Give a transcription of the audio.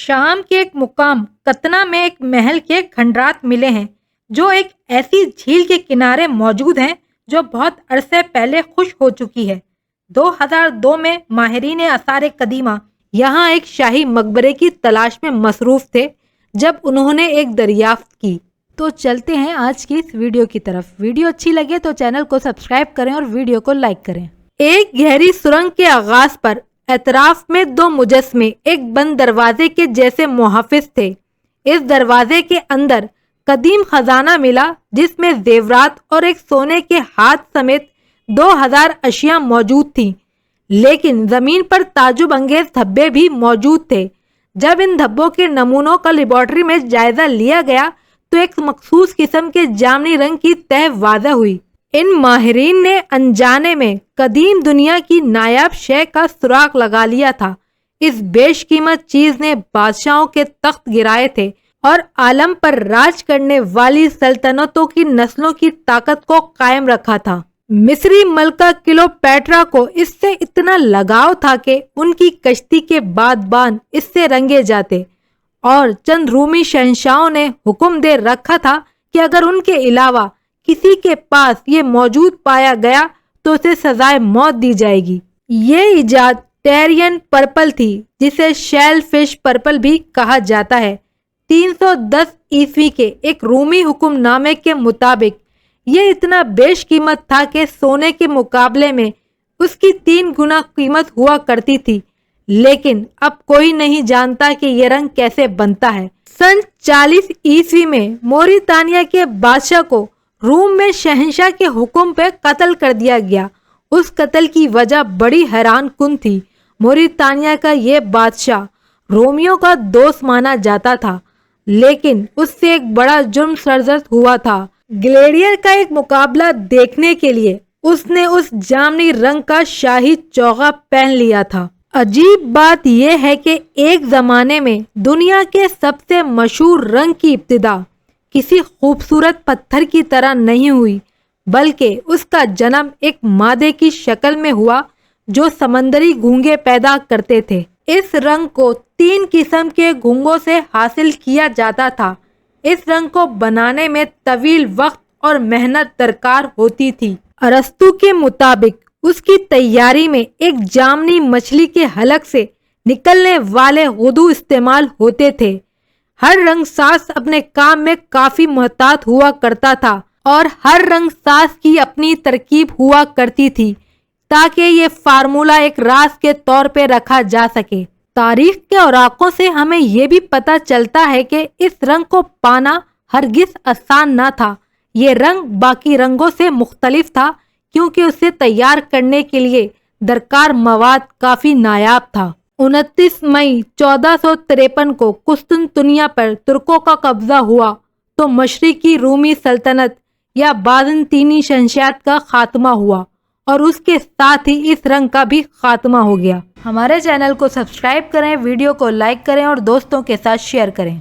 شام کے ایک مقام قطنا میں ایک محل کے کھنڈرات ملے ہیں جو ایک ایسی جھیل کے کنارے موجود ہیں جو بہت عرصے پہلے خشک ہو چکی ہے۔ 2002 میں ماہرین آثار قدیمہ یہاں ایک شاہی مقبرے کی تلاش میں مصروف تھے جب انہوں نے ایک دریافت کی۔ تو چلتے ہیں آج کی اس ویڈیو کی طرف۔ ویڈیو اچھی لگے تو چینل کو سبسکرائب کریں اور ویڈیو کو لائک کریں۔ ایک گہری سرنگ کے آغاز پر اطراف میں دو مجسمے ایک بند دروازے کے جیسے محافظ تھے۔ اس دروازے کے اندر قدیم خزانہ ملا جس میں زیورات اور ایک سونے کے ہاتھ سمیت 2000 اشیاء موجود تھیں، لیکن زمین پر تعجب انگیز دھبے بھی موجود تھے۔ جب ان دھبوں کے نمونوں کا لیبارٹری میں جائزہ لیا گیا تو ایک مخصوص قسم کے جامنی رنگ کی تہ واضح ہوئی۔ ان ماہرین نے انجانے میں قدیم دنیا کی نایاب شے کا سراغ لگا لیا تھا۔ اس بیش قیمت چیز نے بادشاہوں کے تخت گرائے تھے اور عالم پر راج کرنے والی سلطنتوں کی نسلوں کی طاقت کو قائم رکھا تھا۔ مصری ملکہ کلیوپیٹرا کو اس سے اتنا لگاؤ تھا کہ ان کی کشتی کے بادبان اس سے رنگے جاتے، اور چند رومی شہنشاہوں نے حکم دے رکھا تھا کہ اگر ان کے علاوہ کسی کے پاس یہ موجود پایا گیا تو اسے سزائے موت دی جائے گی۔ یہ ایجاد ٹیرین پرپل تھی جسے شیل فش پرپل بھی کہا جاتا ہے۔ 310 عیسوی کے ایک رومی حکم نامے کے مطابق یہ اتنا بیش قیمت تھا کہ سونے کے مقابلے میں اس کی 3 گنا قیمت ہوا کرتی تھی، لیکن اب کوئی نہیں جانتا کہ یہ رنگ کیسے بنتا ہے۔ سن 40 عیسوی میں موریتانیہ کے بادشاہ کو روم میں شہنشاہ کے حکم پہ قتل کر دیا گیا۔ اس قتل کی وجہ بڑی حیران کن تھی۔ موریتانیہ کا یہ بادشاہ رومیوں کا دوست مانا جاتا تھا، لیکن اس سے ایک بڑا جرم سرزد ہوا تھا۔ گلیڈیئر کا ایک مقابلہ دیکھنے کے لیے اس نے اس جامنی رنگ کا شاہی چوغا پہن لیا تھا۔ عجیب بات یہ ہے کہ ایک زمانے میں دنیا کے سب سے مشہور رنگ کی ابتدا کسی خوبصورت پتھر کی طرح نہیں ہوئی، بلکہ اس کا جنم ایک مادے کی شکل میں ہوا جو سمندری گھونگے پیدا کرتے تھے۔ اس رنگ کو 3 قسم کے گھونگوں سے حاصل کیا جاتا تھا۔ اس رنگ کو بنانے میں طویل وقت اور محنت درکار ہوتی تھی۔ ارسطو کے مطابق اس کی تیاری میں ایک جامنی مچھلی کے حلق سے نکلنے والے غدو استعمال ہوتے تھے۔ ہر رنگ ساز اپنے کام میں کافی محتاط ہوا کرتا تھا اور ہر رنگ ساز کی اپنی ترکیب ہوا کرتی تھی تاکہ یہ فارمولہ ایک راز کے طور پہ رکھا جا سکے۔ تاریخ کے اوراقوں سے ہمیں یہ بھی پتہ چلتا ہے کہ اس رنگ کو پانا ہرگز آسان نہ تھا۔ یہ رنگ باقی رنگوں سے مختلف تھا کیونکہ اسے تیار کرنے کے لیے درکار مواد کافی نایاب تھا۔ 29 مئی 1453 کو قسطنطنیہ پر ترکوں کا قبضہ ہوا تو مشرقی رومی سلطنت یا بازنطینی شہنشاہت کا خاتمہ ہوا، اور اس کے ساتھ ہی اس رنگ کا بھی خاتمہ ہو گیا۔ ہمارے چینل کو سبسکرائب کریں، ویڈیو کو لائک کریں اور دوستوں کے ساتھ شیئر کریں۔